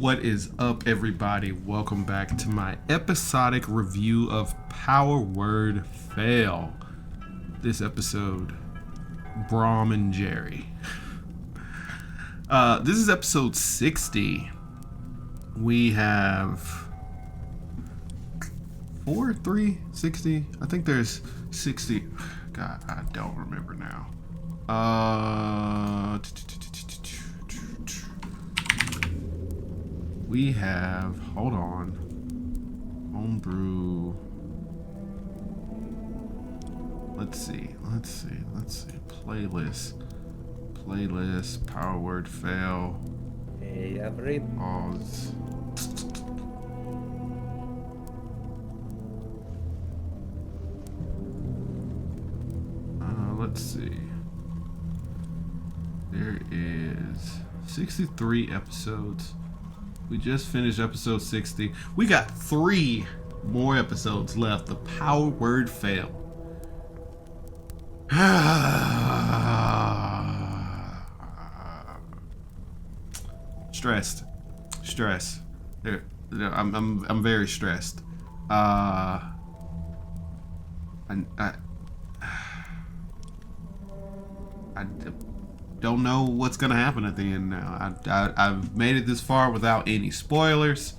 What is up, everybody? Welcome back to my episodic review of Power Word Fail. This episode, Brahm and Jerry. This is episode 60. We have 60. I think there's 60. God, I don't remember now. We have, hold on, homebrew. Let's see. Playlist, power word fail. Hey, every Pause. Let's see. There is 63 episodes. We just finished episode 60. We got 3 more episodes left. The power word fail. Stress. I'm very stressed. I don't know what's gonna happen at the end now. I've made it this far without any spoilers.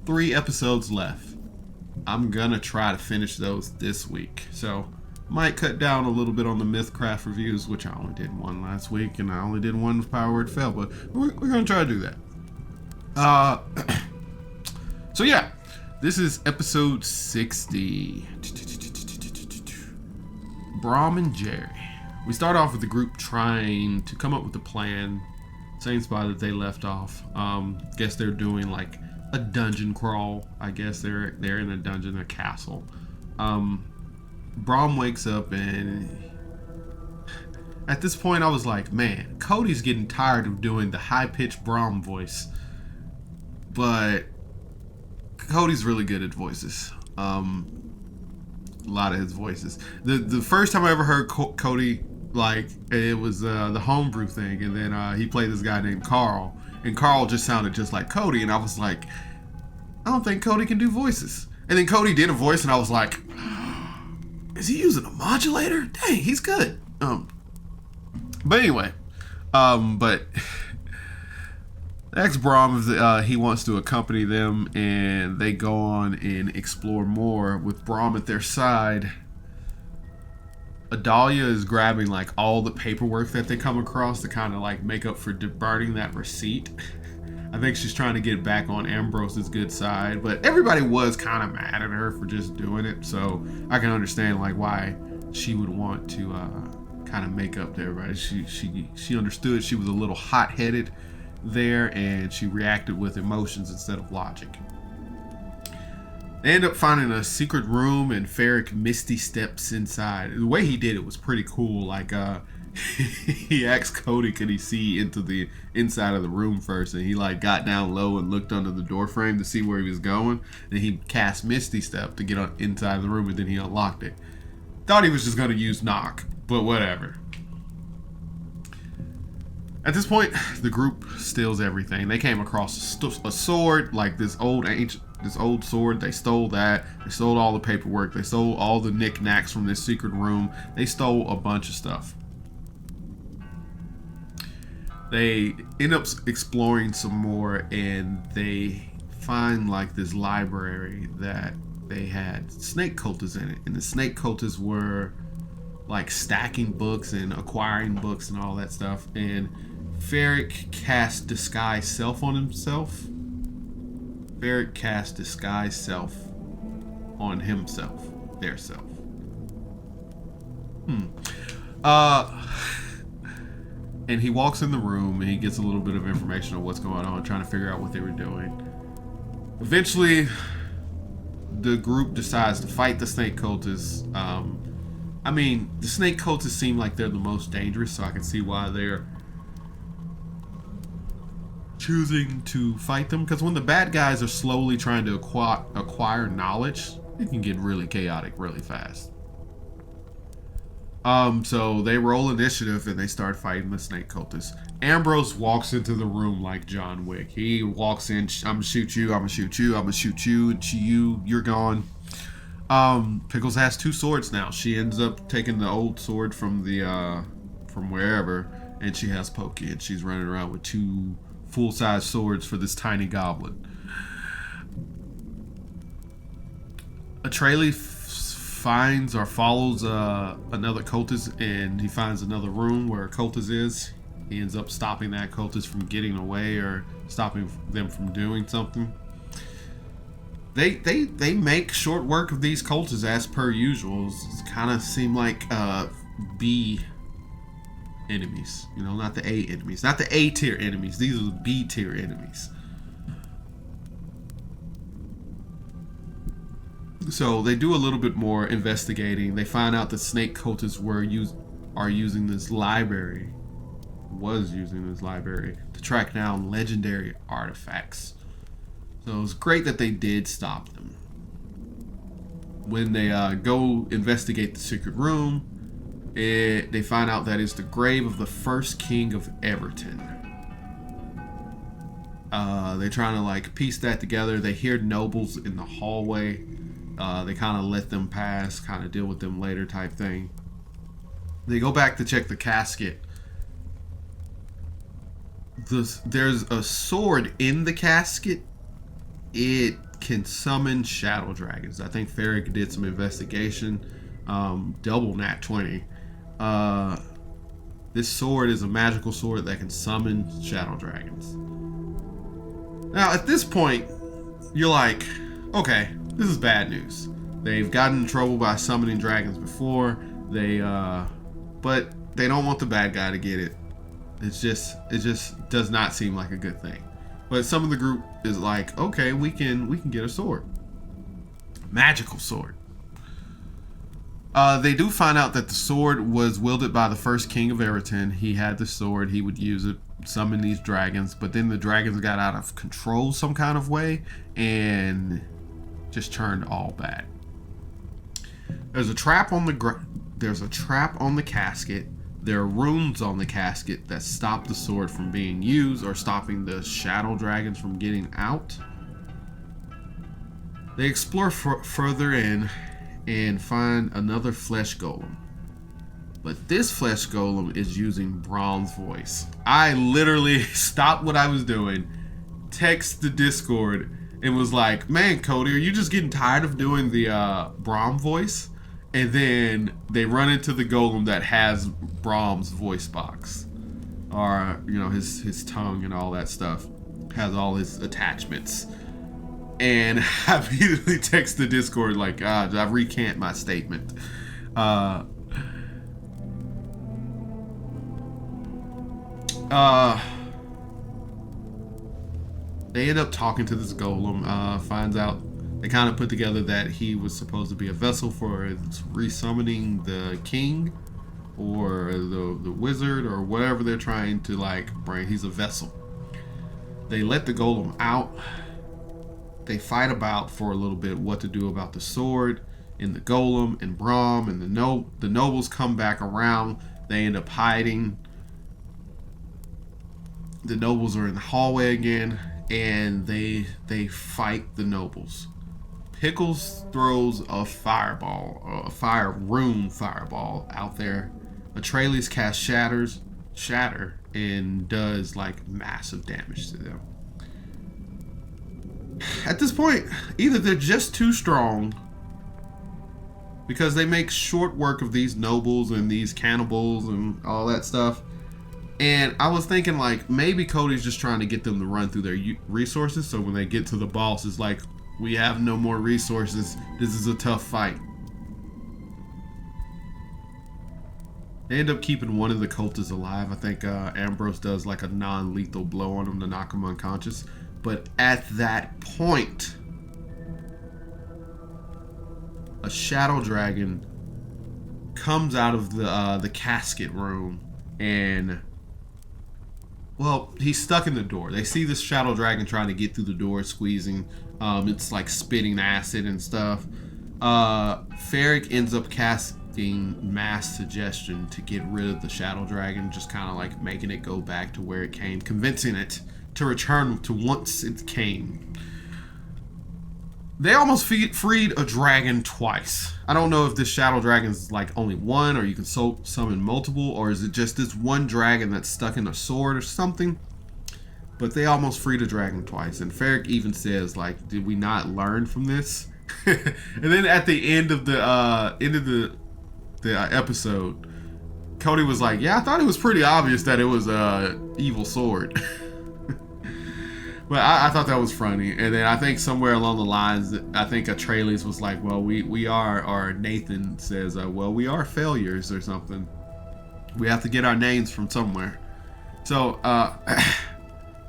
3 episodes left. I'm gonna try to finish those this week. So might cut down a little bit on the Mythcraft reviews, which I only did one last week, and I only did one with Power Word Fail, but we're gonna try to do that. So yeah, this is episode 60. Brahm and Jerry. We start off with the group trying to come up with a plan. Same spot that they left off. Guess they're doing like a dungeon crawl. I guess they're in a dungeon, a castle. Brahm wakes up, and at this point I was like, man, Cody's getting tired of doing the high-pitched Brahm voice. But Cody's really good at voices. A lot of his voices. The first time I ever heard Cody, like, it was the homebrew thing, and then he played this guy named Carl, and Carl just sounded just like Cody, and I was like, I don't think Cody can do voices. And then Cody did a voice, and I was like, is he using a modulator? Dang, he's good. But anyway, but ex-Brahm is he wants to accompany them, and they go on and explore more with Brahm at their side. Adalia is grabbing like all the paperwork that they come across to kind of like make up for burning that receipt. I think she's trying to get back on Ambrose's good side, but everybody was kind of mad at her for just doing it, so I can understand like why she would want to kind of make up to everybody. She understood she was a little hot-headed there, and she reacted with emotions instead of logic. They end up finding a secret room, and Ferric misty steps inside. The way he did it was pretty cool. Like he asked Cody could he see into the inside of the room first, and he like got down low and looked under the door frame to see where he was going, and he cast misty step to get on inside the room, and then he unlocked it. Thought he was just going to use knock, but whatever. At this point, the group steals everything. They came across a sword, like this old sword. They stole that. They stole all the paperwork. They stole all the knickknacks from this secret room. They stole a bunch of stuff. They end up exploring some more, and they find like this library that they had snake cultists in it. And the snake cultists were like stacking books and acquiring books and all that stuff. And Ferric cast disguise self on himself. Ferric cast disguise self on himself. Their self. And he walks in the room, and he gets a little bit of information on what's going on, trying to figure out what they were doing. Eventually, the group decides to fight the snake cultists. I mean, the snake cultists seem like they're the most dangerous, so I can see why they're choosing to fight them. Because when the bad guys are slowly trying to acquire knowledge, it can get really chaotic really fast. So they roll initiative and they start fighting the snake cultists. Ambrose walks into the room like John Wick. He walks in, I'm gonna shoot you, I'm gonna shoot you, I'm gonna shoot you, you're gone. Pickles has 2 swords now. She ends up taking the old sword from the from wherever, and she has Pokey, and she's running around with 2 full-size swords for this tiny goblin. Atreus finds or follows another cultist, and he finds another room where a cultist is. He ends up stopping that cultist from getting away or stopping them from doing something. They make short work of these cultists as per usual. It kind of seem like B enemies, you know, not the A enemies, not the A tier enemies. These are the B tier enemies. So they do a little bit more investigating. They find out the snake cultists are using this library, to track down legendary artifacts. So it's great that they did stop them. When they go investigate the secret room, they find out that it's the grave of the first king of Everton. They're trying to like piece that together. They hear nobles in the hallway. They kind of let them pass, kind of deal with them later type thing. They go back to check the casket. There's a sword in the casket. It can summon shadow dragons. I think Ferric did some investigation. Double nat 20. This sword is a magical sword that can summon shadow dragons. Now, at this point, you're like, okay, this is bad news. They've gotten in trouble by summoning dragons before. But they don't want the bad guy to get it. It just does not seem like a good thing. But some of the group is like, okay, we can get a sword, magical sword. They do find out that the sword was wielded by the first king of Everton. He had the sword. He would use it, summon these dragons. But then the dragons got out of control some kind of way and just turned all bad. There's a trap on the casket. There are runes on the casket that stop the sword from being used or stopping the shadow dragons from getting out. They explore further in and find another flesh golem. But this flesh golem is using Brahm's voice. I literally stopped what I was doing, text the Discord, and was like, man, Cody, are you just getting tired of doing the Brahm voice? And then they run into the golem that has Brahm's voice box. Or, you know, his tongue and all that stuff. Has all his attachments. And I immediately text the Discord like, I recant my statement. They end up talking to this golem, finds out, they kind of put together that he was supposed to be a vessel for resummoning the king or the wizard or whatever they're trying to like bring. He's a vessel. They let the golem out. They fight about for a little bit what to do about the sword and the golem and Brahm, and the nobles come back around. They end up hiding. The nobles are in the hallway again, and they fight the nobles. Pickles throws a fireball, a rune fireball out there. Atreus casts shatter, and does like massive damage to them. At this point, either they're just too strong, because they make short work of these nobles and these cannibals and all that stuff. And I was thinking like maybe Cody's just trying to get them to run through their resources, so when they get to the boss, it's like, we have no more resources. This is a tough fight. They end up keeping one of the cultists alive. I think Ambrose does like a non-lethal blow on him to knock him unconscious. But at that point, a shadow dragon comes out of the casket room, and well, he's stuck in the door. They see this shadow dragon trying to get through the door, squeezing. It's like spitting acid and stuff. Ferric ends up mass suggestion to get rid of the shadow dragon, just kind of like making it go back to where it came, convincing it to return to once it came. They almost freed a dragon twice. I don't know if this shadow dragon is like only one, or you can summon multiple, or is it just this one dragon that's stuck in a sword or something. But they almost freed a dragon twice, and Ferric even says, like, did we not learn from this? And then at the end of the episode, Cody was like, yeah, I thought it was pretty obvious that it was a evil sword. But I thought that was funny. And then I think somewhere along the lines, I think Atreides was like, well, we are, or Nathan says, well, we are failures or something. We have to get our names from somewhere. So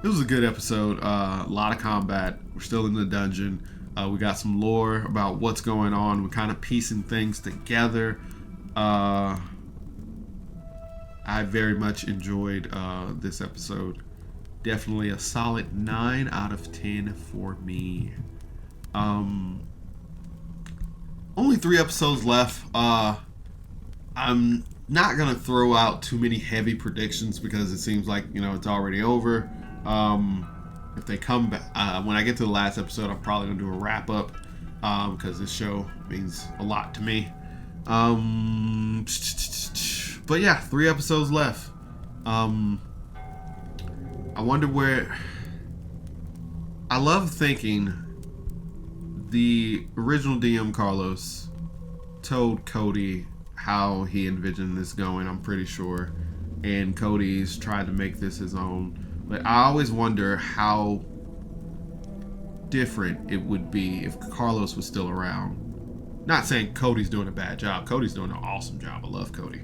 it was a good episode. A lot of combat. We're still in the dungeon. We got some lore about what's going on. We're kind of piecing things together. I very much enjoyed this episode. Definitely a solid 9 out of 10 for me. Only 3 episodes left. I'm not gonna throw out too many heavy predictions because it seems like, you know, it's already over. If they come back, when I get to the last episode, I'm probably gonna do a wrap up because this show means a lot to me. But yeah, 3 episodes left. I wonder where. I love thinking the original DM Carlos told Cody how he envisioned this going, I'm pretty sure, and Cody's tried to make this his own. But I always wonder how different it would be if Carlos was still around. Not saying Cody's doing a bad job. Cody's doing an awesome job. I love Cody.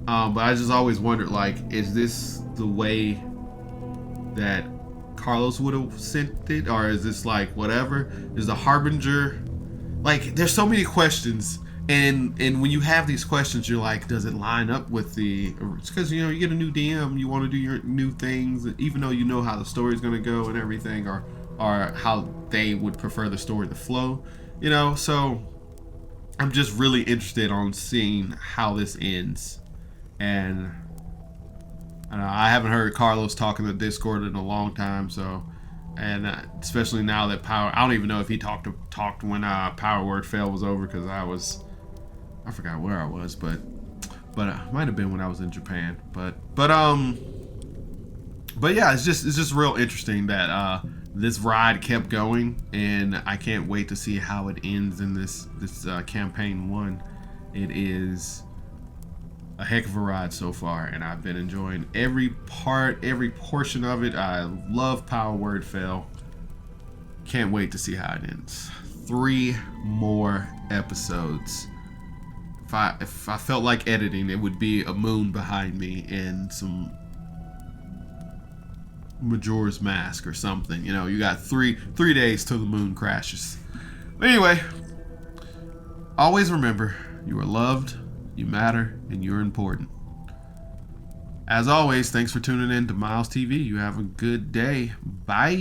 But I just always wondered, like, is this the way that Carlos would have sent it, or is this like whatever? Is the Harbinger, like, there's so many questions, and when you have these questions, you're like, does it line up with the? It's because, you know, you get a new DM, you want to do your new things, even though you know how the story's gonna go and everything, or how they would prefer the story to flow, you know. So I'm just really interested on seeing how this ends, and I haven't heard Carlos talk in the Discord in a long time, so, and especially now that I don't even know if he talked when Power Word Fail was over, because I forgot where I was, but it might have been when I was in Japan, but yeah, it's just real interesting that this ride kept going, and I can't wait to see how it ends in this campaign 1. It is a heck of a ride so far, and I've been enjoying every portion of it. I love Power Word Fail. Can't wait to see how it ends. 3 more episodes. If I felt like editing, it would be a moon behind me and some Majora's Mask or something. You know, you got 3 days till the moon crashes. But anyway, always remember, you are loved, you matter, and you're important. As always, thanks for tuning in to Miles TV. You have a good day. Bye.